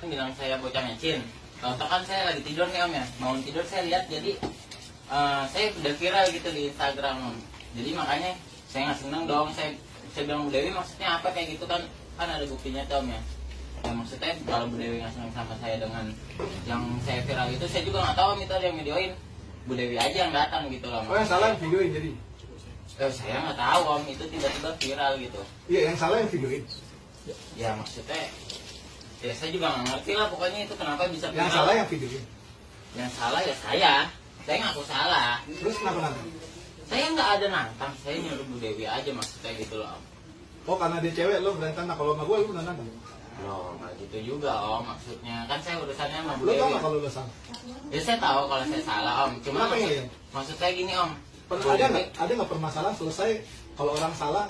bilang saya bocah mecin. Contoh kan saya lagi tidur nih om ya, bangun tidur saya lihat jadi saya udah viral gitu di Instagram om. Jadi makanya saya nggak seneng dong, saya bilang Bu Dewi maksudnya apa kayak gitu kan ada buktinya tuh om ya. Ya maksudnya kalau Bu Dewi nggak seneng sama saya dengan yang saya viral itu, saya juga nggak tahu om itu ada yang videoin. Bu Dewi aja yang datang gitu loh. Oh yang salah yang videoin jadi? Saya nggak tahu om, itu tiba-tiba viral gitu. Iya yang salah yang videoin. Ya maksudnya ya saya juga nggak ngerti lah pokoknya itu kenapa bisa viral. Yang salah yang videoin. Yang salah ya saya ngaku salah. Terus kenapa nanti? Saya nggak ada nantang, saya nyuruh Bu Dewi aja maksudnya gitu loh om. Oh karena dia cewek lo berantem, nah kalau sama gue lo bener nantang. Loh nggak gitu juga om, maksudnya kan saya urusannya sama Bu Lo tau Dewi. gak kalau lo salah? Ya saya tahu kalau saya salah om, cuma Kenapa ya? maksud saya gini om. Ada nggak permasalahan selesai kalau orang salah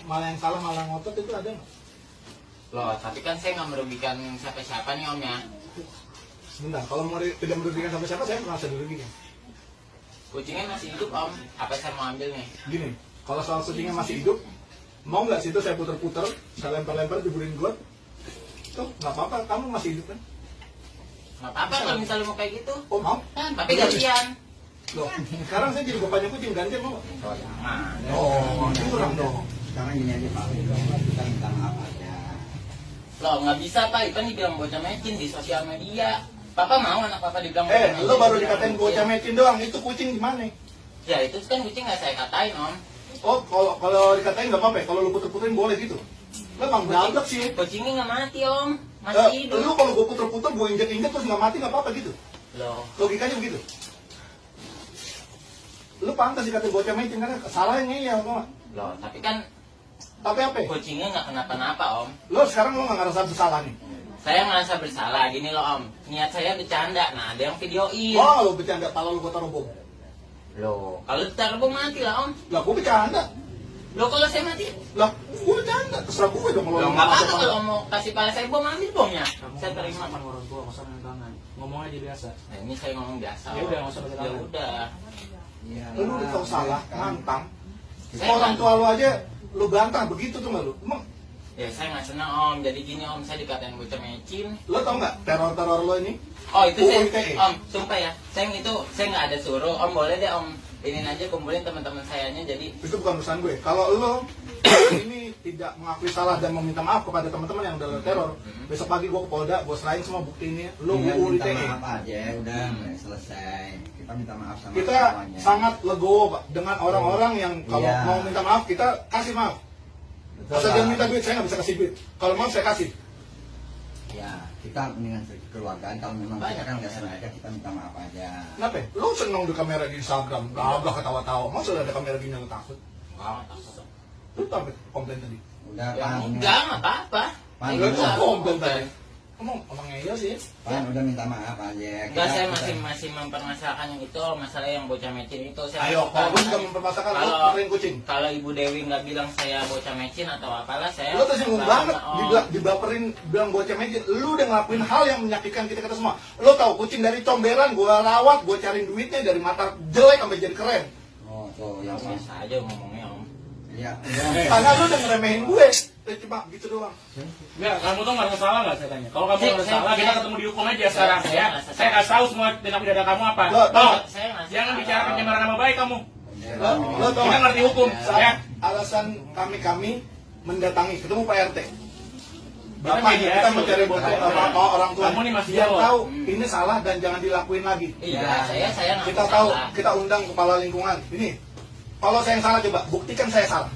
malah ngotot itu ada nggak? Loh tapi kan saya nggak merugikan siapa-siapa nih om ya. Sebentar, kalau tidak merugikan sampai siapa saya merasa dirugikan. Kucingnya masih hidup om, apa saya mau ambil nih? Gini, kalau soal kucingnya masih hidup, mau nggak situ saya puter-puter, saya lempar-lempar jeburin got, tuh nggak apa-apa, kamu masih hidup kan? Nggak apa-apa kalau misalnya mau kayak gitu. Oh mau? Tapi gantian. Loh, sekarang saya jadi bapaknya kucing gantian mau nggak? Oh jangan. Oh, curang dong. Sekarang gini aja Pak, kita minta maaf aja. Loh nggak bisa pak, Ipan dibilang bocah mecin di sosial media. Papa mau anak papa dibilang bocah mecin? Lo baru dikatain bocah mecin doang, itu kucing gimana? Ya itu kan kucing nggak saya katain om. Oh, kalau dikatain nggak apa-apa, kalau lu puter-puterin boleh gitu. Lo emang berantak sih. Kucingnya nggak mati om, masih hidup. Lu kalau gue puter-puter, gue injek-injek terus nggak mati nggak apa-apa gitu. Loh, Logikanya begitu. Lu pantas dikatain bocah mecin karena salahnya iya, tau nggak? loh, tapi kan Tapi apa? kucingnya nggak kenapa-napa om. Lo sekarang lo nggak ngerasa bersalah nih? Saya merasa bersalah, gini loh om. Niat saya bercanda, nah ada yang videoin. Oh, lo bercanda, pala lu gue taruh bom. Loh, kalau ditaruh bom mati lah om. Lah, gue bercanda. Loh kalau saya mati, Lah, gue bercanda. Terserah gue dong kalau loh lo nggak apa-apa pala. kalau mau kasih pala saya bom, ambil bomnya. Saya terima. sama orang tua, nggak usah main tangan. Ngomong aja biasa. Nah ini saya ngomong biasa. Ya Om. udah, nggak usah pakai Ya tangan. udah. Iya. Lu udah tau salah, nantang. Saya Orang nggak- tua lu aja, lu bantah begitu tuh nggak lu? Emang, Ya saya nggak senang om. Jadi gini om, saya dikatain bocah mecin. lo tau nggak teror-teror lo ini? Oh itu saya, UITE. om, sumpah ya, saya nggak ada suruh, om boleh deh om, ini aja kumpulin teman-teman sayanya, jadi Itu bukan urusan gue. Kalau lo ini tidak mengakui salah dan meminta maaf kepada teman-teman yang udah lo teror, besok pagi gue ke Polda, gue serahin semua bukti ini, lo Tinggal minta UITE. maaf aja, udah selesai. Kita minta maaf sama Kita semuanya. sangat legowo Pak, dengan orang-orang yang kalau Iya. mau minta maaf kita kasih maaf. Betul, Asal Pak. dia minta duit, saya nggak bisa kasih duit. Kalau mau saya kasih. Ya, kita mendingan kekeluargaan. Kalau memang kita kan nggak sengaja, kita minta maaf aja. Kenapa? Lo seneng di kamera di Instagram, gagah ketawa-tawa. Masa udah ada kamera gini lo takut? nggak takut. Lu sampai komplain tadi. Udah, Ya Pan. enggak, nggak apa-apa. Pan, Ya Lu udah. kok komplain tadi? Kamu emang ngeyel sih. Pan, udah minta maaf aja. Enggak, saya Kita- masih mempermasalahkan yang itu, masalah yang bocah mecin itu. Saya Ayo, kalau gue juga mempermasalahkan lo puterin kucing. kalau Ibu Dewi nggak bilang saya bocah mecin atau apalah, saya Lo tersinggung nggak banget, sama, Om. dibaperin, bilang bocah mecin. Lu udah ngelakuin hal yang menyakitkan kita semua. Lo tahu kucing dari comberan, gue rawat, gue cariin duitnya dari mata jelek sampai jadi keren. Oh, tuh, yang Ya, biasa aja ngomongnya om. Ya, Karena lu udah ngeremehin gue. Cuma gitu doang. Enggak, kamu tuh nggak salah nggak saya tanya? Kalau kamu Saya- nggak saya- salah, kita saya- ketemu dihukum aja sekarang saya ya. nggak Saya kasih tahu semua tindak pidana kamu apa. Loh, Toh, saya nggak jangan salah. bicara pencemaran nama baik kamu. Lo tau Kita nggak? ngerti hukum, ya. Alasan kami mendatangi ketemu Pak RT. Kita Bapak mediasi. kita mencari bukti apa orang tua. Kamu nih masih Biar jawab. tahu ini salah dan jangan dilakuin lagi. Iya, saya nggak Kita tahu, salah. kita undang kepala lingkungan. Ini, kalau saya yang salah coba buktikan saya salah.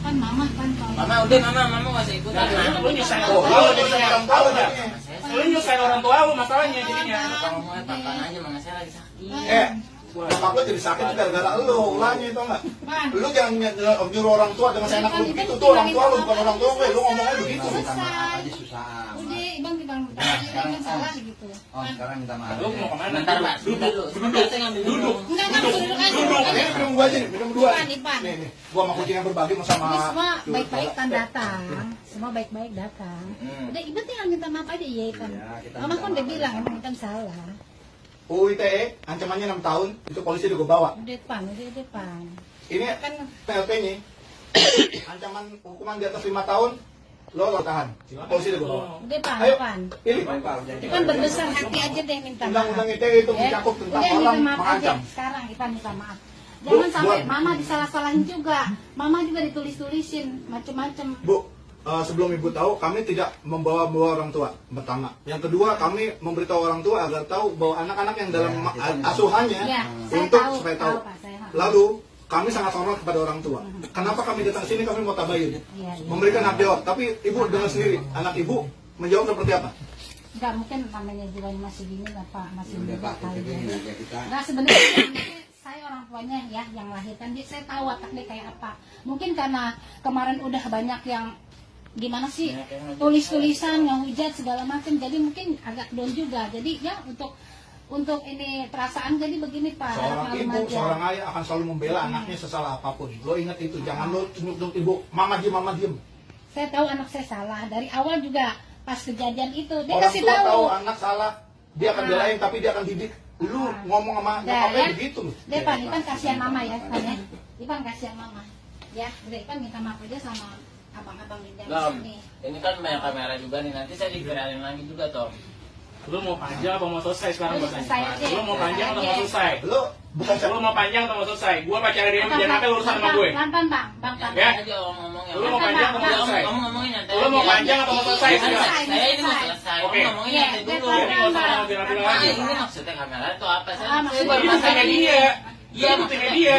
Pan mama kan kalau Mama udah mama nggak usah ikutan. Nah, lu nyusahin Oh, orang tua lo lu jadi jadinya. orang tahu Tahu nggak? jadinya. Lu nyusahin orang tua lu masalahnya jadinya. Kalau mau papan aja, mama saya lagi sakit. Bapak lo jadi sakit itu gara-gara lo, ulangnya itu enggak? Pan Lu jangan nyuruh orang tua dengan seenak lu begitu, tuh orang tua lu bukan orang tua gue, lu ngomongnya begitu. minta maaf aja susah. udah bang kita kan salah gitu. Oh, sekarang minta maaf. Lu mau kemana? Bentar pak, duduk. Sebentar saya ngambil Duduk. Enggak kan Ini minum gua aja nih, minum dua. Ipan. Nih, gua sama kucing yang berbagi sama. Ini semua baik-baik kan datang, semua baik-baik datang. Udah ibu tinggal minta maaf aja ya kan. Iya, kita Mama minta kan udah maaf bilang aja. emang kan salah. UITE ancamannya 6 tahun, itu polisi udah gue bawa. Udah pan. Ini Kan PLP-nya ancaman hukuman di atas 5 tahun, lo tahan. Polisi deh gua. Udah Pan, Ayo. Pan. Pilih. Pan berbesar hati aja deh minta maaf. Undang-undang ITE itu Ya. mencakup tentang Udah, orang minta maaf aja mengancam. sekarang Ipan minta maaf. Bu, Jangan sampai buat- mama disalah-salahin juga. Mama juga ditulis-tulisin macem-macem. Bu, sebelum ibu tahu, kami tidak membawa orang tua. Pertama, yang kedua, kami memberitahu orang tua agar tahu bahwa anak-anak yang dalam asuhannya Ya, saya untuk tahu, supaya tahu. Pak, saya. Lalu kami sangat hormat kepada orang tua. Kenapa kami datang sini? Kami mau tabayun, Iya, iya. memberikan hak jawab. Tapi ibu dengar sendiri, anak ibu menjawab seperti apa? Enggak mungkin namanya juga masih gini lah Pak, masih Udah muda Pak, kali kita ini ya. aja kita. Enggak sebenarnya saya orang tuanya ya yang melahirkan dia, saya tahu wataknya kayak apa. Mungkin karena kemarin udah banyak yang gimana sih tulis-tulisan ngehujat segala macam, jadi mungkin agak down juga. Jadi ya untuk ini perasaan jadi begini Pak. Seorang maklum ibu, aja. seorang ayah akan selalu membela anaknya sesalah apapun. Lo ingat itu, jangan lo tunjuk ibu, mama diem. Saya tahu anak saya salah dari awal juga pas kejadian itu dia Orang kasih tua tahu tahu. anak salah, dia akan belain, tapi dia akan didik. Lu ngomong sama Dah, nyokapnya ya. begitu. Dia Ipan kasihan mama ya, Ipan ya. Ipan kasihan mama. Ya, udah Ipan minta maaf aja sama abang-abang di dalam Gam, sini. ini kan banyak kamera juga nih, nanti saya diviralin lagi juga toh. Lu mau panjang atau mau selesai sekarang Lu gua selesai tanya? aja. Lu mau panjang atau mau Selesai selesai? Lu bukan Lu mau panjang atau mau selesai? Gua pacar dia jangan sampai urusan sama gue. Pelan-pelan Bang, Bang. Ya. Aja om ngomongnya. Lu mau panjang atau mau selesai? Om ngomongin nanti. Lu mau panjang atau mau selesai Saya sekarang? ini mau selesai. Om Oke. ngomongin Iya, nanti dulu. dia Jadi nggak usah Bang. mau bilang-bilang Nah, lagi. ini maksudnya kamera itu apa? Ah, Saya maksudnya baru Ini masalah buktinya ini. dia. Iya, Ini buktinya dia.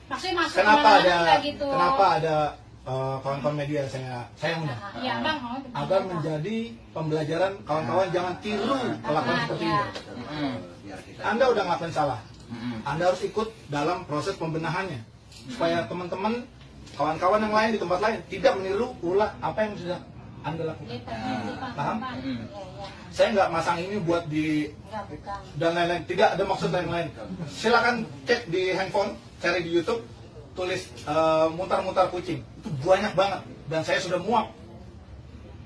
Maksudnya masuk kenapa kemana-mana ada kayak gitu. kenapa ada kawan-kawan media saya undang Iya, Bang. agar menjadi pembelajaran kawan-kawan jangan tiru kelakuan seperti Iya. ini. Biar kita Anda udah ngelakuin salah, Mm-mm. Anda harus ikut dalam proses pembenahannya supaya teman-teman kawan-kawan yang lain di tempat lain tidak meniru ulah apa yang sudah Anda lakukan. Iya, Bang. Paham? Bang. Mm. Iya, iya. Saya nggak masang ini buat di Enggak, bukan. dan lain-lain, tidak ada maksud lain-lain. Silakan cek di handphone, cari di YouTube, tulis mutar-mutar kucing, itu banyak banget dan saya sudah muak.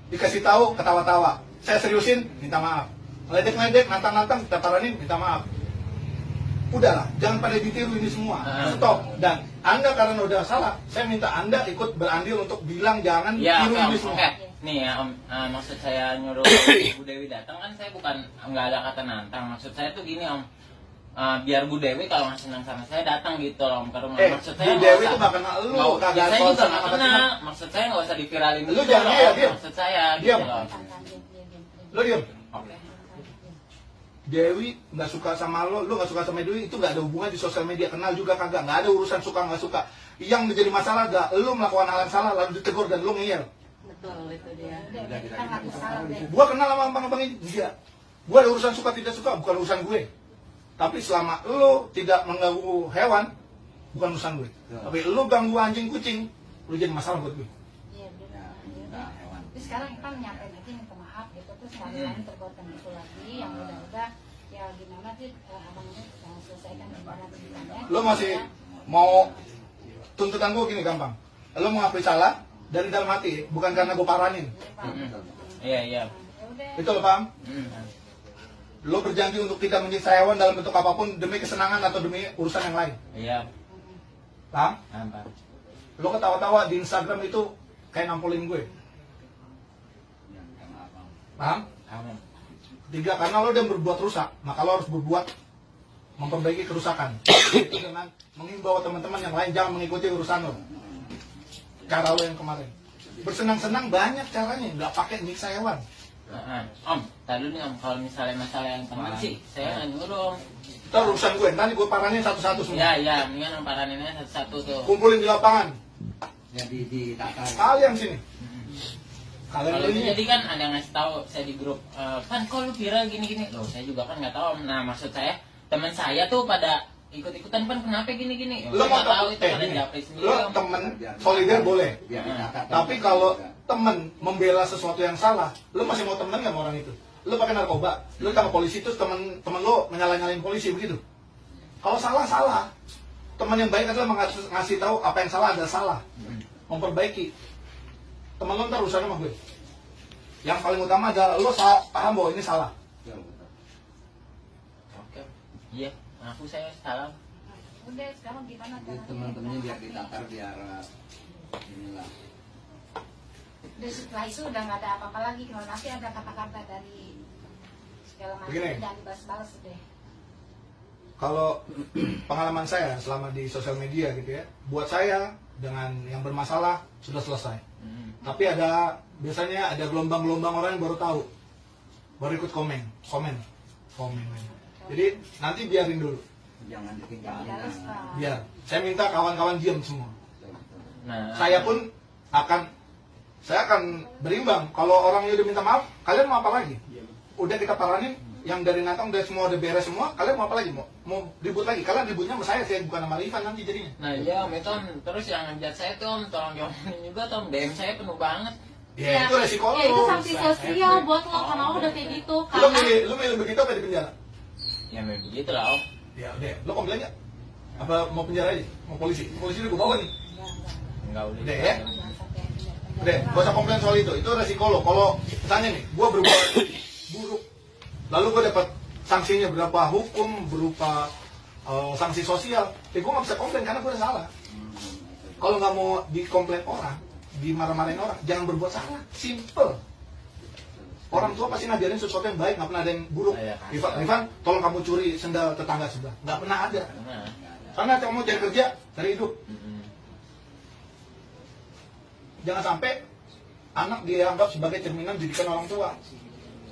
Dikasih tahu ketawa-tawa, saya seriusin minta maaf, ledek-ledek, nantang-nantang kita paranin minta maaf. Udahlah, jangan pada ditiru ini semua, stop. Dan Anda karena udah salah, saya minta Anda ikut berandil untuk bilang jangan Ya, tiru oke, ini Om. semua. Oke. Nih ya Om, maksud saya nyuruh Bu Dewi datang kan saya bukan nggak ada kata nantang. Maksud saya tuh gini Om, biar Bu Dewi kalau nggak senang sama saya datang gitu loh Om ke rumah. Maksud saya Bu nggak Dewi usah- tuh gak kenal lu, nggak- kagak saya tahu juga sama nggak kata kenal. Maksud saya nggak usah diviralin Lu gitu jangan, loh, iya, Om. diam. Maksud saya Diam. gitu loh. Lo diem. Oke. Dewi nggak suka sama lo nggak suka sama Dewi, itu nggak ada hubungan di sosial media, kenal juga kagak, nggak ada urusan suka nggak suka. Yang menjadi masalah gak lo melakukan hal yang salah lalu ditegur dan lo ngeyel. Betul, itu dia. Udah, kita ngaku salah deh. Gua kenal sama abang-abang ini, enggak. Gua ada urusan suka tidak suka, bukan urusan gue. Tapi selama lo tidak mengganggu hewan, bukan urusan gue. Tapi lo ganggu anjing kucing, lo jadi masalah buat gue. Iya, betul. ya, minta hewan. Terus sekarang Ipan nyampein aja minta maaf gitu, terus kalian tergotan itu lagi yang udah-udah ya gimana sih abangnya selesaikan gimana ceritanya. Lo masih mau tuntutan gue gini gampang. Lo mengakui salah dari dalam hati, bukan karena gue paranin. Iya iya. Ya udah. Itu lo paham? Mm. Lo berjanji untuk tidak menyiksa hewan dalam bentuk apapun demi kesenangan atau demi urusan yang lain. Iya. Paham? Apa? Lo ketawa-tawa di Instagram itu kayak nampolin gue. Ya, minta maaf, Bang. Paham? Amin. Tiga, karena lo udah berbuat rusak, maka lo harus berbuat memperbaiki kerusakan. Itu dengan mengimbau teman-teman yang lain jangan mengikuti urusan lo. Cara lo yang kemarin. Bersenang-senang banyak caranya, nggak pakai nyiksa hewan. Om, tadi nih Om, kalau misalnya masalah yang kemarin sih, saya nggak nyuruh Om. Itu urusan gue, nanti gue paranin satu-satu semua. Iya iya, mendingan Om paraninnya satu-satu tuh. Kumpulin di lapangan. Ya di tata. Kalian sini. Kalian Kalau itu ini. jadi kan ada ngasih tahu saya di grup, kan kok lu viral gini-gini. Loh, saya juga kan nggak tahu Om. Nah, maksud saya teman saya tuh pada ikut-ikutan kan kenapa gini-gini. Lo mau tahu itu pada gini, japri sendiri lo Om. temen solidar boleh. Biar ditata. Tapi kalau temen membela sesuatu yang salah, lo masih mau temen nggak sama orang itu? Lo pakai narkoba, lo sama polisi terus temen lo menyalah-nyalain polisi begitu. Kalau salah salah, teman yang baik adalah ngasih tahu apa yang salah adalah salah, memperbaiki. Temen lo ntar urusannya sama gue. Yang paling utama adalah lo paham bahwa ini salah. Ya, betul. Oke. Iya, aku saya salah. Udah, sekarang gimana Jadi caranya? teman-temannya biar ditatar biar inilah. Dan setelah itu udah nggak ada apa-apa lagi. Kalau nanti ada kata-kata dari segala macam, Begini. jangan dibalas-balas deh. Kalau pengalaman saya selama di sosial media gitu ya, buat saya dengan yang bermasalah sudah selesai. Tapi biasanya ada gelombang-gelombang orang yang baru tahu, baru ikut komen. Jadi nanti biarin dulu, Jangan bikin Jangan jangan. balas, Pak. biar. Saya minta kawan-kawan diam semua. Nah, Saya pun akan berimbang. Kalau orangnya udah minta maaf, kalian mau apa lagi? Udah kita paranin, yang dari Natang udah semua udah beres semua, kalian mau apa lagi? Mau ribut lagi? Kalian ributnya sama saya bukan sama Ivan nanti jadinya. nah iya Om, itu Om. Terus yang ngejat saya tuh Om, tolong jawabin juga tuh Om. DM saya penuh banget. Ya, itu resiko Ya itu lo. sanksi sosial buat lo karena lo udah kayak gitu. Lu Karena milih begitu apa di penjara? Ya memang begitu lah Om. Ya udah, lo komplain nggak? Apa mau penjara aja? Mau polisi? Polisi udah gue bawa nih. Enggak udah. Udah ya? Udah, gak usah komplain soal itu resiko lo. Kalau misalnya nih, gue berbuat buruk, lalu gue dapat sanksinya berupa hukum, berupa sanksi sosial, ya gue gak bisa komplain karena gue udah salah. Kalau nggak mau dikomplain orang, dimarah-marahin orang, jangan berbuat salah. Simple. Orang tua pasti ngajarin sesuatu yang baik, nggak pernah ada yang buruk. Iya, Rifan, tolong kamu curi sendal tetangga sebelah. Nggak pernah ada. Nah, Karena kamu cari kerja, cari hidup. Jangan sampai anak dianggap sebagai cerminan didikan orang tua.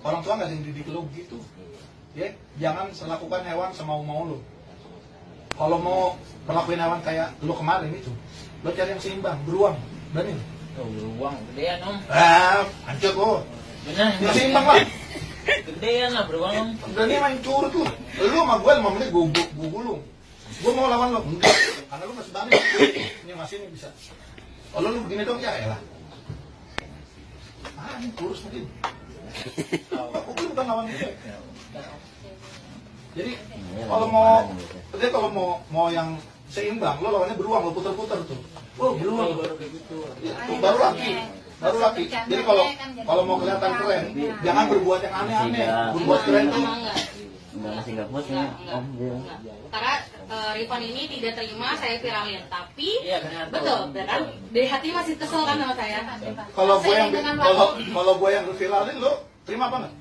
Orang tua nggak ada yang didik lo gitu. Ya, jangan lakukan hewan semau-mau lo. Kalau mau perlakuin hewan kayak lo kemarin itu, lo cari yang seimbang, beruang, berani. tuh beruang gedean Om. Hancur lo. Benar. Yang seimbang lah. Gedean lah beruang Om. Berani main curut tuh. Lo sama gue 5 menit gue gulung. Gue mau lawan lo, enggak. Karena lo masih berani. Ini masih ini bisa. Kalau lu begini dong ya elah. Ini kurus mungkin. Aku bukan lawan gue. Jadi kalau mau yang seimbang, lo lawannya beruang, lo puter-puter tuh. Oh beruang baru kayak gitu. Baru laki. Jadi kalau mau kelihatan keren, jangan berbuat yang aneh-aneh. Berbuat keren tuh. Enggak. Karena Rifan ini tidak terima saya viralin, tapi Iya benar. betul, kan? Dari hati masih kesel kan sama saya. Kalau gue yang viralin, lo terima apa nggak?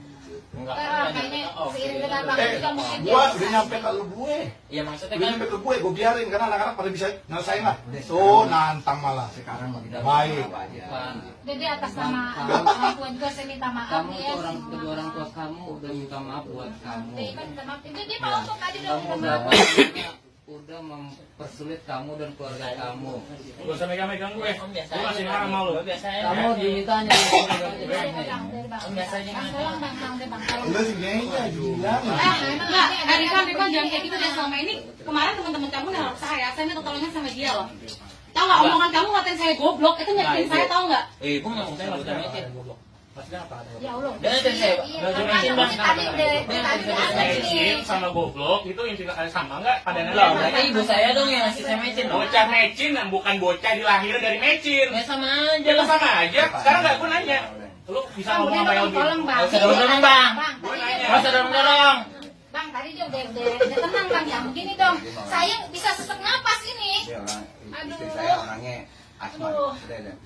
Enggak. Kayaknya seiring dengan waktu juga mungkin dia Gua bisa. udah nyampe ke lu gue. Iya maksudnya Udah kan nyampe ke gue biarin karena anak-anak pada bisa nyelesain lah. Tuh nantang malah. Sekarang mau kita Baik. apa aja. Jadi atas nama orang tua juga saya minta maaf Kamu ya. tuh kedua orang tua kamu udah minta maaf buat kamu. Dia kan minta maaf. Dia mau tuh tadi udah Kamu minta udah maaf. udah mempersulit kamu dan keluarga kamu. Gak usah megang-megang gue. Om biasa Gue aja. masih marah sama lu. Gue biasa aja. Kamu dimintanya Om biasa aja Bang, tolong bang, tolong. Lu sih gengnya gila. Enggak, Rifan jangan kayak gitu deh. Selama ini kemarin teman-teman kamu nelfon saya minta tolongnya sama dia loh. Tahu nggak omongan kamu ngatain saya goblok itu nyakitin saya tahu nggak? Gue nggak mau saya bukan mecin. Ya Allah. Dan itu saya Iya, nggak cuma makanya mecin bang. tadi ada Mecin sama goblok itu intinya sama nggak? Padanannya Loh, sama. berarti ibu saya dong yang ngasih saya mecin dong. Bocah mecin bukan bocah dilahir dari mecin. Ya sama aja Ya lah. sama aja. Sekarang nggak gue nanya. Lu bisa Bang, ngomong udah apa yang dong, lebih? tolong bang. Nggak usah dorong-dorong, Bang. Bang, Gue tadi nanya. dia Nggak usah dorong-dorong. Bang, tadi dia udah tenang bang ya. Begini dong, saya bisa sesak napas ini. Dia orang istri Aduh. saya orangnya asma. Aduh. Udah.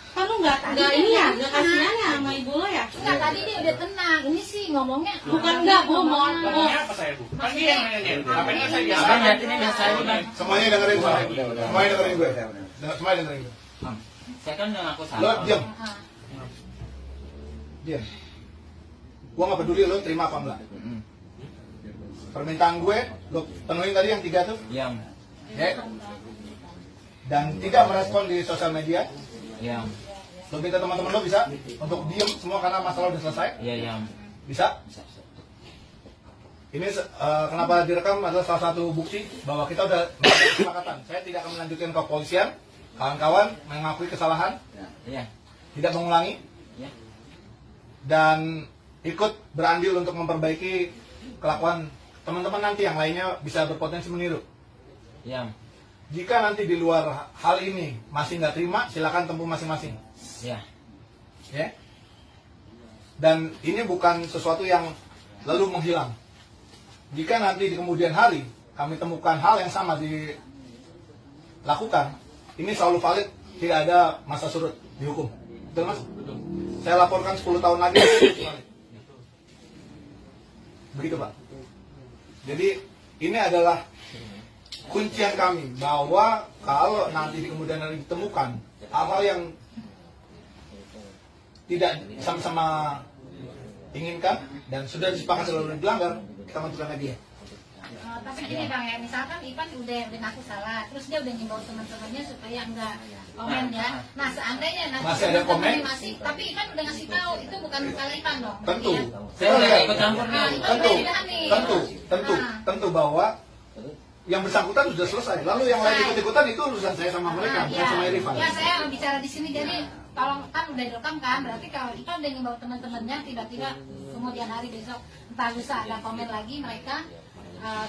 Kamu nggak ini ya, nggak kasihan ya sama ibu lo ya? Enggak, tadi dia udah tenang. Ini sih ngomongnya. Bukan enggak, Bu, mohon. Ngomongnya apa saya, Bu? Kan dia yang nanya. Apa yang saya biasa? Abang lihat ini biasa aja bang. Semuanya dengerin gue. Udah. Semuanya dengerin gue. Udah. Semuanya dengerin gue. Saya kan udah ngaku Lo salah. diam. Ah. Diam. Gua nggak peduli lo terima apa enggak. Permintaan gue, lo penuhin tadi yang 3 tuh. Yang, Ya. Dan tidak merespon di sosial media. yang, Lo minta teman-teman lo bisa untuk diem semua karena masalah udah selesai. iya yang. Bisa? Ini kenapa direkam adalah salah satu bukti bahwa kita udah melakukan kesepakatan. Saya tidak akan melanjutkan ke kepolisian. Kawan-kawan mengakui kesalahan, Iya. tidak mengulangi, Iya. dan ikut berandil untuk memperbaiki kelakuan teman-teman nanti yang lainnya bisa berpotensi meniru. Yang, Jika nanti di luar hal ini masih nggak terima, silakan tempuh masing-masing. iya. Ya. Dan ini bukan sesuatu yang lalu menghilang. Jika nanti di kemudian hari kami temukan hal yang sama dilakukan, ini selalu valid, tidak ada masa surut dihukum. Itu Betul Mas? Saya laporkan 10 tahun lagi. Begitu Pak. Jadi ini adalah kuncian kami bahwa kalau nanti di kemudian hari ditemukan hal-hal yang tidak sama-sama inginkan dan sudah disepakati lalu dilanggar, kita menentukan lagi ya. Tapi gini Bang ya, misalkan Ivan udah ngaku salah, terus dia udah ngimbau teman-temannya supaya enggak komen ya. Nah seandainya nanti Masih ada komen? masih, tapi Ivan udah ngasih tahu itu bukan salah Ivan dong. Tentu. Ya. Saya udah ikut campur nih. Nah, Ivan Tentu, udah didahami. tentu bahwa yang bersangkutan sudah selesai. Lalu yang lain ikut-ikutan itu urusan saya sama mereka, bukan sama Irfan. Ya saya bicara di sini jadi kalau kan udah direkam kan, berarti kalau Ivan udah ngimbau teman-temannya tiba-tiba kemudian hari besok entah lusa ada komen lagi mereka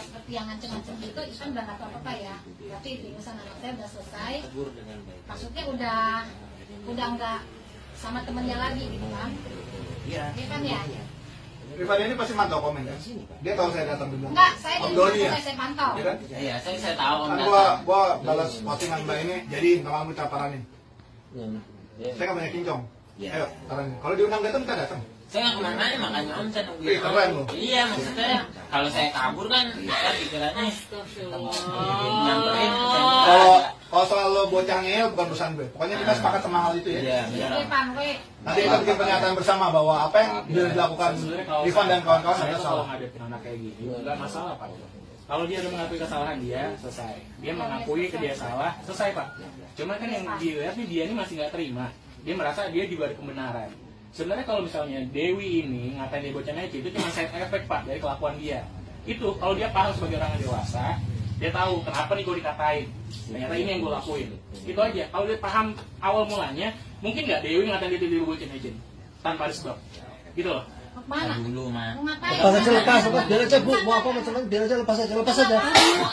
seperti yang ngancem-ngancem gitu, Ivan udah nggak tahu apa ya. Berarti urusan anak saya udah selesai. Maksudnya udah nggak sama temennya lagi gitu kan? Iya kan ya? Rifan ini pasti mantau komen kan? Dia tahu saya datang dulu. Enggak, saya Om di Doni ya? saya pantau. Iya kan? Iya, saya tahu. Kan gua balas postingan Mbak ini, jadi nggak mau minta paranin. Saya nggak banyak kincong. Ayo, paranin. Kalau diundang datang, kita datang. Saya nggak kemana ya, makanya Om saya nungguin. Keren loh. Iya, maksudnya kalau saya kabur kan pikirannya nyamperin. Kalau soal lo bocah ngeyel bukan urusan gue. Pokoknya kita sepakat sama hal itu ya. Iya, Oke, Pan, gue Nanti kita bikin pernyataan bersama bahwa apa yang dilakukan Rifan dan kawan-kawan saya adalah kalau salah. ngadepin anak kayak gini nggak masalah Pak. Kalau dia udah mengakui kesalahan dia selesai, dia mengakui ke dia salah selesai Pak. Cuma kan yang dilihat nih dia ini masih nggak terima, dia merasa dia juga ada kebenaran. Sebenarnya kalau misalnya Dewi ini ngatain dia bocah ngeci itu cuma side effect Pak dari kelakuan dia. Itu kalau dia paham sebagai orang yang dewasa, dia tahu kenapa nih gue dikatain. Ternyata ini yang gue lakuin. Itu aja. Kalau dia paham awal mulanya, mungkin nggak Dewi ngatain dia tidur bocah ngeci tanpa ada sebab. Gitu loh. mau kemana? Dulu mah. Mau ngapain? Lepas aja, lepas, biar aja Bu, mau apa macam biar aja lepas aja. Mau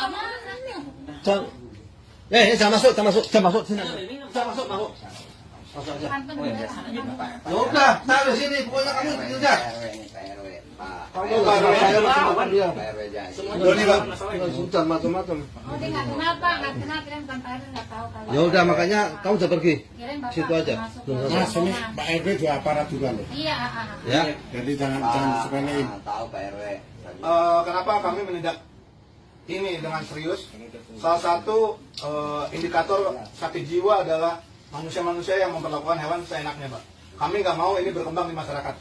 amanahnya. Jangan, jangan masuk sini. Jangan masuk. Masuk aja. Kan bener. Ya udah, taruh sini, pokoknya kamu ikut aja. Pak RW nih, Pak RW. Pak Kamu saya lawan dia. Pak RW janji. Doni Bang. Sudah macam-macam. Oh dia nggak kenal Pak, nggak kenal kirain bukan Pak RW nggak tahu kalau. Ya udah, makanya kamu udah pergi. Kirain Bapak Situ aja. masuk ke Mas, ini rombongan. Pak RW juga aparat juga loh. Iya, Ya. Jadi jangan disepelein. Tahu Pak RW. Kenapa kami menindak ini dengan serius? Salah satu indikator sakit jiwa adalah manusia-manusia yang memperlakukan hewan seenaknya, Pak. Kami nggak mau ini berkembang di masyarakat.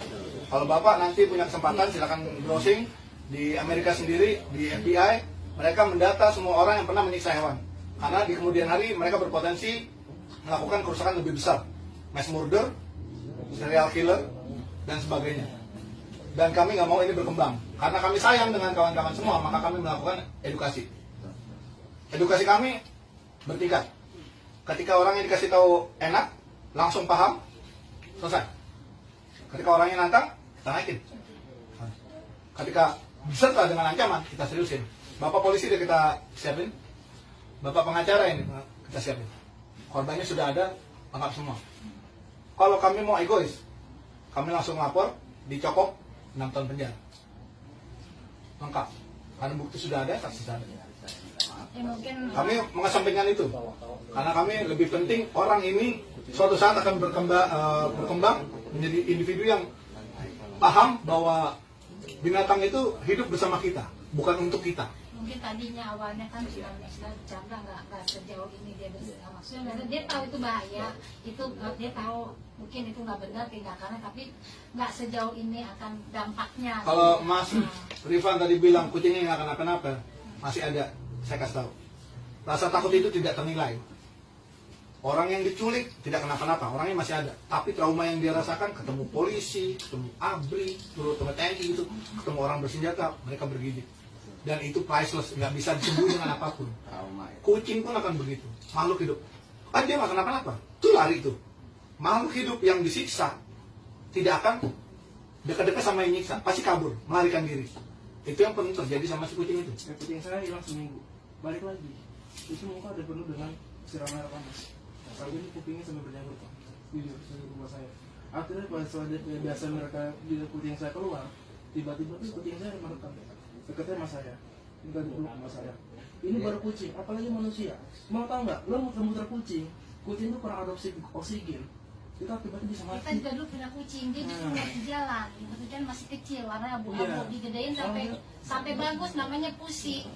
Kalau Bapak nanti punya kesempatan, silakan browsing di Amerika sendiri, di FBI, mereka mendata semua orang yang pernah menyiksa hewan. Karena di kemudian hari mereka berpotensi melakukan kerusakan lebih besar, mass murder, serial killer, dan sebagainya. Dan kami nggak mau ini berkembang. Karena kami sayang dengan kawan-kawan semua, maka kami melakukan edukasi. Edukasi kami bertingkat. Ketika orang yang dikasih tahu enak, langsung paham, selesai. Ketika orangnya nantang, kita naikin. Ketika beserta dengan ancaman, kita seriusin. Bapak polisi udah kita siapin, bapak pengacara ini kita siapin. Korbannya sudah ada, lengkap semua. Kalau kami mau egois, kami langsung lapor, dicokok 6 tahun penjara. Lengkap. Karena bukti sudah ada, saksi sudah ada. Ya mungkin Kami mengesampingkan itu. Karena kami lebih penting orang ini suatu saat akan berkembang menjadi individu yang paham bahwa binatang itu hidup bersama kita, bukan untuk kita. mungkin tadinya awalnya kan cuma bercanda nggak sejauh ini dia bersama, maksudnya dia tahu itu bahaya, itu dia tahu mungkin itu nggak benar tindakannya, tapi nggak sejauh ini akan dampaknya. Kalau Mas Rifan tadi bilang kucingnya nggak kenapa-napa, masih ada, saya kasih tahu. Rasa takut itu tidak ternilai. Orang yang diculik tidak kenapa-napa, orangnya masih ada. Tapi trauma yang dia rasakan, ketemu polisi, ketemu ABRI, ketemu TNI gitu, ketemu orang bersenjata, mereka bergidik. Dan itu priceless, nggak bisa disembuh dengan apapun. Kucing pun akan begitu, makhluk hidup. Kan dia nggak kenapa-napa, itu lari itu. Makhluk hidup yang disiksa tidak akan dekat-dekat sama yang nyiksa, pasti kabur, melarikan diri. Itu yang pernah terjadi sama si kucing itu. Kucing saya hilang seminggu, balik lagi. Itu muka ada penuh dengan siram air panas. Saat ini kupingnya sampai berjanggut, jujur di rumah saya. Akhirnya pada saat biasa mereka di kucing saya keluar, tiba-tiba tuh kucing saya merekam dekatnya sama saya, tinggal dipeluk sama saya. Ini baru kucing, apalagi manusia. Mau tahu nggak? Lo muter-muter kucing itu kurang ada oksigen. Kita juga dulu punya kucing, dia disuruh di jalan, kemudian masih kecil, warna abu-abu, digedein sampai bagus, namanya Pusi.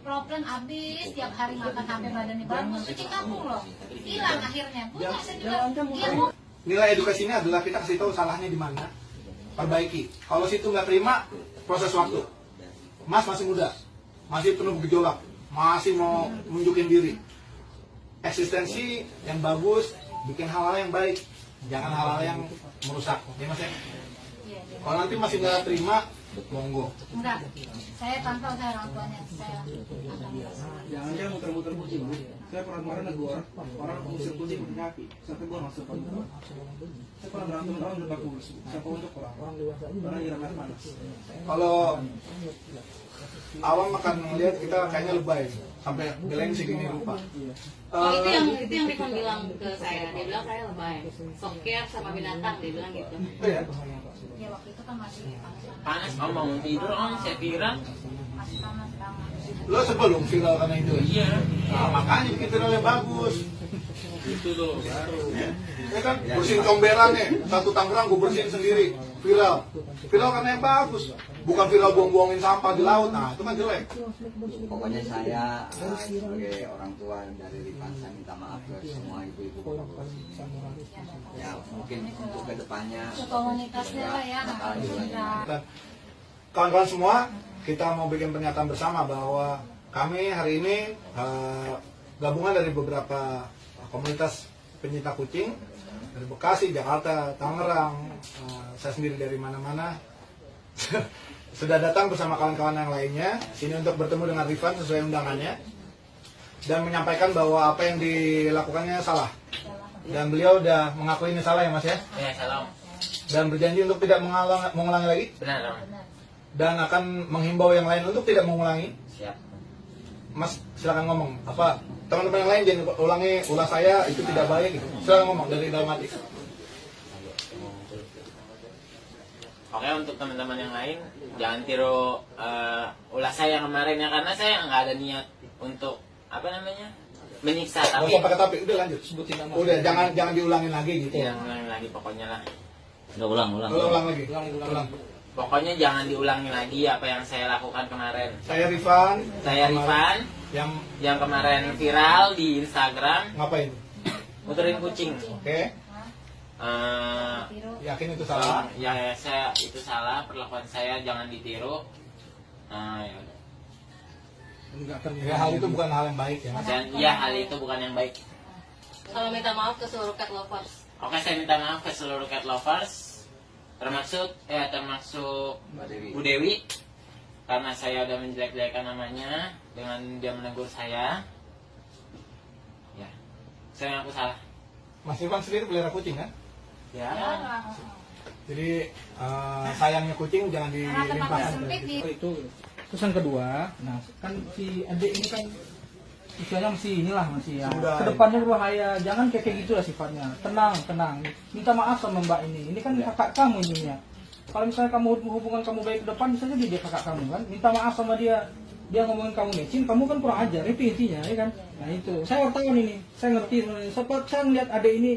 Problem habis, tiap hari makan sampai badannya bagus, cuci kampung loh, hilang akhirnya. Punya saya juga, Nilai edukasinya adalah kita kasih tahu salahnya di mana, perbaiki. Kalau situ nggak terima, proses waktu. Mas masih muda, masih penuh gejolak, masih mau nunjukin diri. Eksistensi yang bagus, bikin hal-hal yang baik, jangan hal-hal yang merusak. Ya mas ya? Kalau nanti masih nggak terima, monggo. enggak, saya pantau saya orang tuanya, saya akan Jangan muter-muter kucing. Saya pernah kemarin negur orang mengusir kucing pakai kaki. Sampai gua masuk ke dalam. Saya pernah berantem orang udah bagus. Siapa untuk orang dewasa ini barang irama panas. Kalau awam akan melihat kita kayaknya lebay sampai belain segini rupa. Oh, itu yang Rifan bilang ke saya. Dia bilang saya lebay. Soker sama binatang, dia bilang gitu. Iya. ya waktu itu kan masih Panas, om bangun tidur, om saya viral. masih panas banget. Lo sebelum viral karena itu. Iya. Nah, makanya bikin viralnya bagus. Itu tuh baru. Ya kan, bersihin comberan nih, satu Tangerang gue bersihin sendiri, viral. Viral karena yang bagus, bukan viral buang-buangin sampah di laut. Nah, itu kan jelek. Pokoknya saya sebagai orang tua dari Rifan, saya minta maaf ke semua ibu-ibu. Ya mungkin untuk kedepannya. Komunitasnya lah ya. Dan kawan-kawan semua, kita mau bikin pernyataan bersama bahwa kami hari ini gabungan dari beberapa komunitas pencinta kucing dari Bekasi, Jakarta, Tangerang, saya sendiri dari mana-mana sudah datang bersama kawan-kawan yang lainnya sini untuk bertemu dengan Rifan sesuai undangannya dan menyampaikan bahwa apa yang dilakukannya salah dan beliau udah mengakui ini salah ya mas ya Ya, salam. dan berjanji untuk tidak mengulangi lagi Benar, om. dan akan menghimbau yang lain untuk tidak mengulangi. Siap. Mas silakan ngomong apa teman-teman yang lain jangan ulangi ulah saya itu tidak baik gitu. Silakan ngomong dari dalam hati. Oke, untuk teman-teman yang lain jangan tiru ulah saya kemarin ya, karena saya nggak ada niat untuk apa namanya menyiksa, Nggak tapi usah pakai tapi udah lanjut sebutin nama. Udah jangan diulangin lagi gitu. tidak ulangi lagi pokoknya lah. Ulang lagi. Ulang. Pokoknya jangan diulangi lagi apa yang saya lakukan kemarin. Saya Rifan. Saya Rifan yang kemarin viral di Instagram Ngapain? muterin kucing. Oke. Yakin itu salah? Ya, saya itu salah, perlakuan saya jangan ditiru. Ya udah. Ya hal itu bukan hal yang baik ya. Mas. Dan ya hal itu bukan yang baik. Kalau minta maaf ke seluruh cat lovers. Oke, saya minta maaf ke seluruh cat lovers, termasuk Bu Dewi, karena saya udah menjelek-jelekan namanya dengan dia menegur saya. Ya, saya ngaku salah. Mas Rifan sendiri pelihara kucing kan? Ya. Jadi sayangnya kucing jangan Karena tempatnya dilimpahkan. sempit di Itu terus yang kedua, nah kan si adik ini kan usianya masih inilah masih ya Sudah. kedepannya berbahaya, jangan kayak gitu lah sifatnya. Tenang, minta maaf sama mbak ini kan kakak kamu ininya. Kalau misalnya kamu hubungan kamu baik ke depan, bisa jadi dia kakak kamu kan, minta maaf sama dia ngomongin kamu mecin, kamu kan kurang ajar, itu intinya ya kan. Nah itu saya wartawan ini, saya ngerti sebenarnya. Saya ngeliat adik ini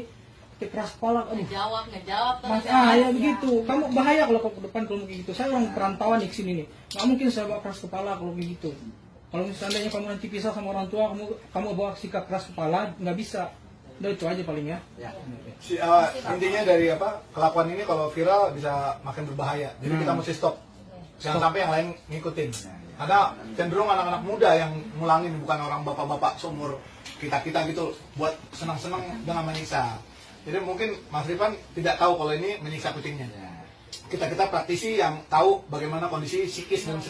keras kepala, aduh Ngejawab Mas, terus. ya begitu. Kamu bahaya kalau ke depan kalau kayak gitu. Saya orang perantauan di sini nih. Nggak mungkin saya bawa keras kepala kalau kayak gitu. Kalau misalnya kamu nanti pisah sama orang tua, kamu bawa sikap keras kepala, nggak bisa. Udah itu aja paling ya. Intinya dari apa kelakuan ini kalau viral bisa makin berbahaya. Jadi kita mesti stop. Jangan sampai yang lain ngikutin. Karena cenderung anak-anak muda yang ngulangin, bukan orang bapak-bapak seumur kita gitu buat senang-senang dengan menyiksa. Jadi mungkin Mas Rifan tidak tahu kalau ini menyiksa kucingnya. Kita praktisi yang tahu bagaimana kondisi psikis dan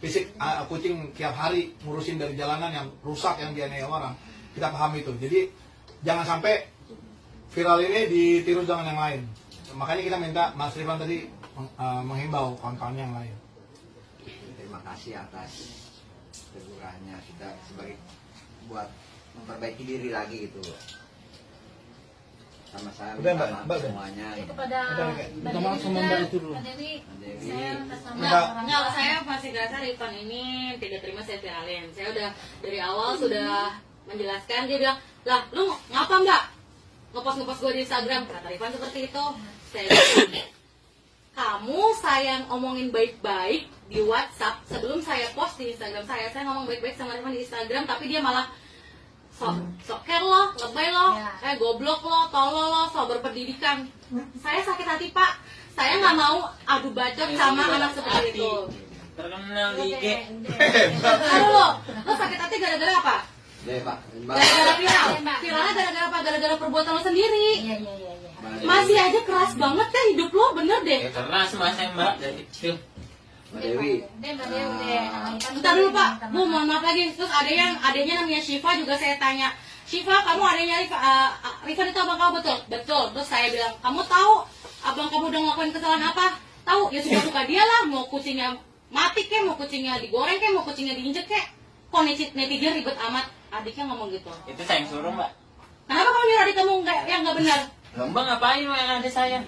fisik kucing tiap hari ngurusin dari jalanan yang rusak, yang dianiaya orang. Kita paham itu. Jadi jangan sampai viral ini ditiru dengan yang lain. Makanya kita minta Mas Rifan tadi menghimbau kawan-kawan yang lain. Terima kasih atas tegurannya, kita sebagai buat memperbaiki diri lagi gitu. Sama saya Udah, minta Mbak, maaf semuanya. itu pada Minta maaf sama Mbak itu dulu. Mbak Dewi, Dewi. saya atas nama Enggak. orang Enggak, tua. saya masih ngerasa Rifan ini tidak terima saya viralin. Saya udah dari awal sudah menjelaskan, dia bilang, lah lu ngapa mbak? ngepost gue di Instagram, kata Rifan seperti itu. Saya bilang, kamu sayang omongin baik-baik di WhatsApp sebelum saya post di Instagram saya ngomong baik-baik sama Rifan di Instagram, tapi dia malah sok care lo, lebay lo, goblok lo, tolol lo, sok berpendidikan. Saya sakit hati pak, saya nggak mau adu bacot sama anak seperti itu. Terkenal di IG. Aduh lo sakit hati gara-gara apa? Gara-gara viralnya gara-gara apa? Gara-gara perbuatan lo sendiri. Masih aja keras banget kan hidup lo, bener deh. Ya keras mas mbak dari kecil. Mbak Dewi. Bentar dulu pak, Bu mohon maaf lagi. Terus adanya namanya Syifa juga saya tanya, Syifa kamu adanya Rifan itu abang kamu betul? Betul. Terus saya bilang, kamu tahu abang kamu udah ngelakuin kesalahan apa? Tahu, ya suka-suka dia lah, mau kucingnya mati kek, mau kucingnya digoreng kek, mau kucingnya diinjek kek. Kok netizen ribet amat? Adiknya ngomong gitu. Itu saya yang suruh mbak. Kenapa kamu nyuruh adik kamu yang nggak benar? Mbak ngapain mbak yang ada saya?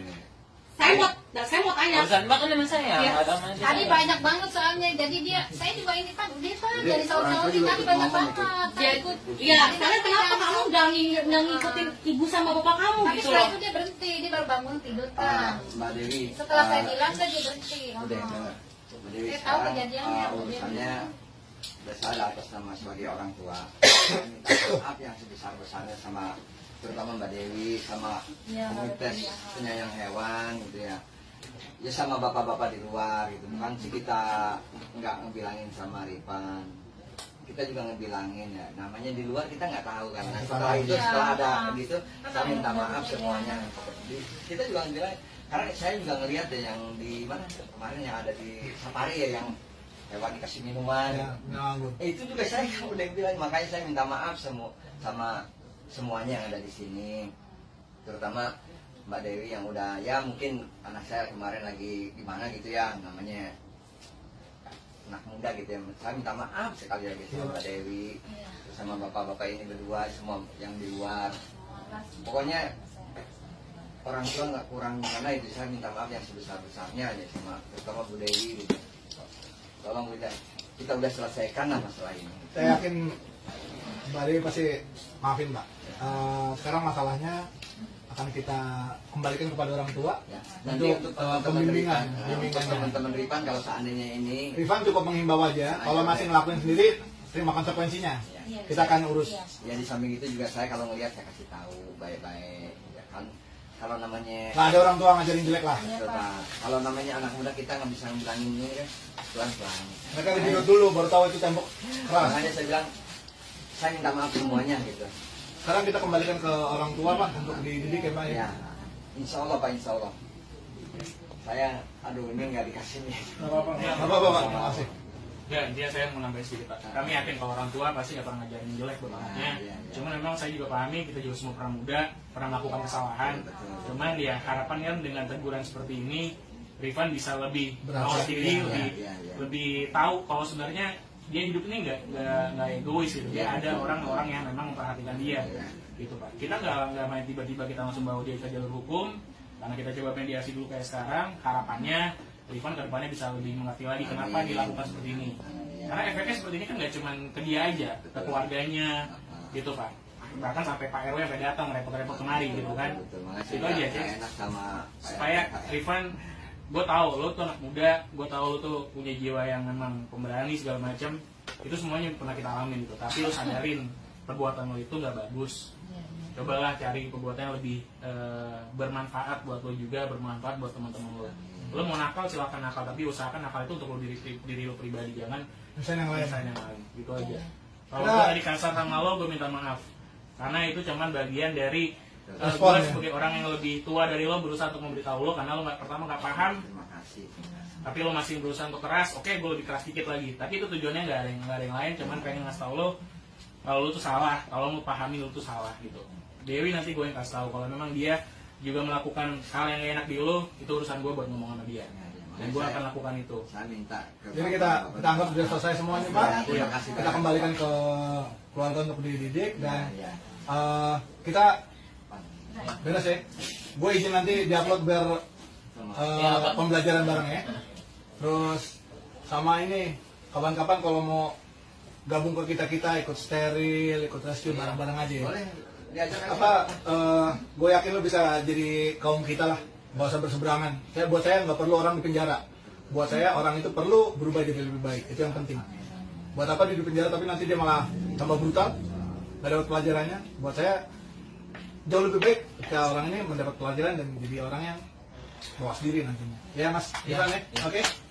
Saya mau tanya. Urusan mbak kan dengan saya. Ya. Tadi banyak banget soalnya, jadi saya juga ini kan udah kan dari saudara tadi banyak banget. Saya ikut. Iya, karena kenapa kamu nggak ngikutin ibu sama bapak kamu Tapi gitu setelah loh? itu dia berhenti, dia baru bangun tidur kan. Mbak Dewi. Setelah saya bilang dia berhenti. Udah, Mbak Dewi, Saya tahu sekarang kejadiannya. urusannya saya atas nama sebagai orang tua. Minta maaf yang sebesar-besarnya sama terutama Mbak Dewi sama komunitas penyayang hewan gitu ya. Ya sama bapak-bapak di luar gitu. Bukan sih kita nggak ngebilangin sama Rifan. Kita juga ngebilangin ya. Namanya di luar kita nggak tahu kan. Nah, setelah ada gitu, saya minta maaf semuanya. Kita juga ngebilangin. Karena saya juga ngelihat deh yang di mana kemarin yang ada di Safari ya yang hewan dikasih minuman. Itu juga saya udah bilang, makanya saya minta maaf sama semuanya yang ada di sini, terutama Mbak Dewi yang udah ya mungkin anak saya kemarin lagi gimana gitu ya namanya anak muda gitu ya. Saya minta maaf sekali lagi sama Mbak Dewi, sama bapak-bapak ini berdua semua yang di luar. Pokoknya orang tua nggak kurang gimana itu, saya minta maaf yang sebesar-besarnya aja sama terutama Bu Dewi gitu. Tolong kita udah selesaikan lah masalah ini. Saya yakin Mbak Dewi pasti maafin Mbak. Sekarang masalahnya akan kita kembalikan kepada orang tua ya. Nanti untuk pembimbingan. Untuk teman-teman Rifan kalau seandainya ini Rifan cukup menghimbau aja. Kalau masih ngelakuin sendiri, terima konsekuensinya. Ya. Kita akan urus. Ya di samping itu juga saya kalau ngelihat saya kasih tahu baik-baik. Ya kan kalau namanya Nah, ada orang tua ngajarin jelek lah. Kalau namanya anak muda kita nggak bisa ngilangin ini kan pelan-pelan. Mereka dididik dulu baru tahu itu tembok keras. Makanya saya bilang saya minta maaf semuanya gitu. Sekarang kita kembalikan ke orang tua Pak untuk dididik ya Pak ya. Ya, insya Allah Pak, insya Allah. Saya, aduh ini nggak dikasih nih. Nggak apa-apa Pak, terima kasih. Ya, intinya saya mau nambahin sedikit Pak. Kami yakin kalau orang tua pasti nggak pernah ngajarin jelek buat anaknya. Cuman memang saya juga pahami, kita juga semua pernah muda, pernah melakukan kesalahan. Cuman ya harapan kan dengan teguran seperti ini, Rifan bisa lebih mawas diri, lebih tahu kalau sebenarnya dia hidup ini nggak egois gitu. Dia ada orang-orang yang memang memperhatikan dia, gitu Pak. Kita nggak main tiba-tiba kita langsung bawa dia ke jalur hukum, karena kita coba mediasi dulu kayak sekarang. Harapannya Rifan ke depannya bisa lebih mengerti lagi kenapa dilakukan seperti ini. Karena efeknya seperti ini kan nggak cuma ke dia aja, ke keluarganya, gitu Pak. Bahkan sampai Pak RW sampai datang repot-repot kemari gitu kan. Itu aja sih. Supaya Rifan, gue tahu lo tuh anak muda, gue tahu lo tuh punya jiwa yang memang pemberani segala macam. Itu semuanya pernah kita alamin gitu. Tapi lo sadarin perbuatan lo itu nggak bagus. Cobalah cari perbuatan yang lebih bermanfaat buat lo juga, bermanfaat buat teman-teman lo. Lo mau nakal silakan nakal, tapi usahakan nakal itu untuk lo diri lo pribadi, jangan Misalnya yang lain. yang lain. Gitu aja. Kalau gue tadi kasar sama lo, gue minta maaf. Karena itu cuman bagian dari gue sebagai orang yang lebih tua dari lo berusaha untuk memberitahu lo, karena lo pertama nggak paham. Tapi lo masih berusaha untuk keras. Oke, gue lebih keras dikit lagi. Tapi itu tujuannya nggak ada yang lain, cuman pengen ngasih tau lo kalau lo tuh salah, kalau lo pahami lo tuh salah gitu. Dewi nanti gue yang kasih tahu kalau memang dia juga melakukan hal yang gak enak di lo, itu urusan gue buat ngomong sama dia. Dan gue akan lakukan itu. Saya minta. Jadi kita anggap sudah selesai semuanya Pak. Kita kembalikan ke keluarga untuk dididik dan kita beres ya. Gue izin nanti diupload biar pembelajaran bareng ya. Terus sama ini kapan-kapan kalau mau gabung ke kita ikut steril, ikut rescue bareng-bareng aja ya. Boleh. gue yakin lo bisa jadi kaum kita lah, nggak usah berseberangan. Buat saya nggak perlu orang di penjara. Buat saya orang itu perlu berubah jadi lebih baik, itu yang penting. Buat apa dia di penjara tapi nanti dia malah tambah brutal, nggak dapat pelajarannya. Buat saya jauh lebih baik ketika orang ini mendapat pelajaran dan jadi orang yang mawas diri nantinya. Ya Mas, Ivan ya, oke.